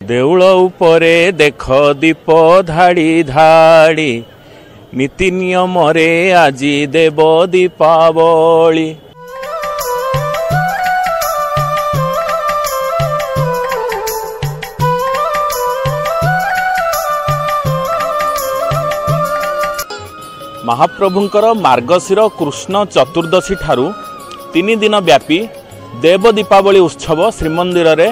देउळ उपरे देख दीप धाड़ी धाड़ी नीति नियम रे आजी देव दीपावली। महाप्रभुंकर मार्गशीर कृष्ण चतुर्दशी ठारू 3 दिन व्यापी देव दीपावली उत्सव श्रीमंदिर रे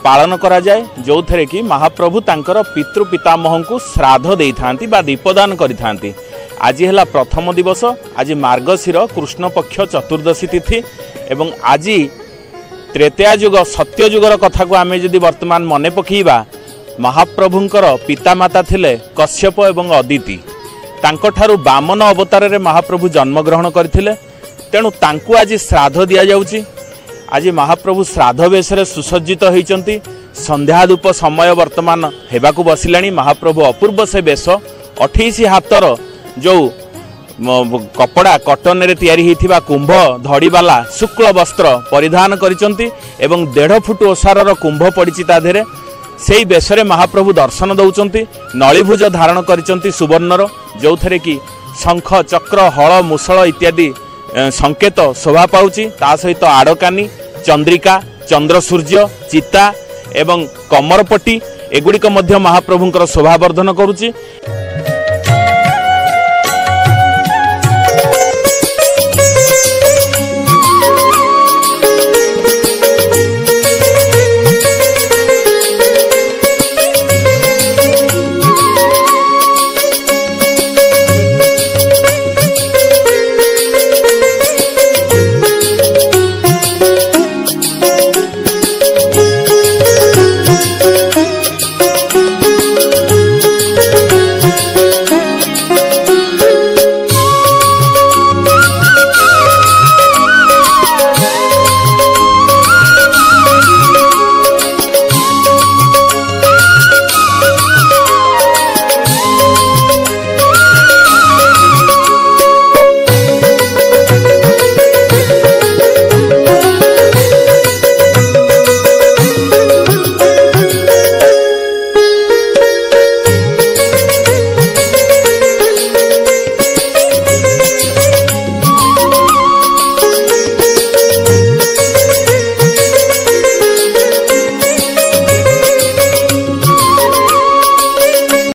पालन करा जाए, जो थे कि महाप्रभु तांकर पितृ पितामह को श्राद्ध दे था दीपदान करि। आज है प्रथम दिवस। आज मार्गशीर कृष्ण पक्ष चतुर्दशी तिथि एवं आज त्रेतया युग सत्य युगर कथा को आमे जदि वर्तमान मने पकेइबा, महाप्रभुंकर पितामाता थिले कश्यप एवं अदिति। तांकठारु बामन अवतार रे महाप्रभु जन्मग्रहण करथिले, तेणु तांकु आज श्राद्ध दिया जाउची। आज महाप्रभु श्राद्ध बेशरे सुसज्जित होइचंती। संध्या धूप समय वर्तमान हेबाकु बसिलाणी। महाप्रभु अपूर्व से बेश 28 हाथर जो कपड़ा कटन रे तैयारी होइथिबा कुंभ धड़ीवाला शुक्ल वस्त्र परिधान करिचंती एवं 1.5 फुट ओसारर कुंभ पड़िची ता धेरे। सेई बेशरे महाप्रभु दर्शन दौचंती। नळीभुज धारण करिचंती सुवर्णर, जो थे कि शंख चक्र हल मुसळ इत्यादि संकेत शोभा पाउची। ता सहित आड़कानी चंद्रिका चंद्र सूर्य चिता एवं कमरपट्टी एगुड़िक महाप्रभुंकर शोभावर्धन करुची।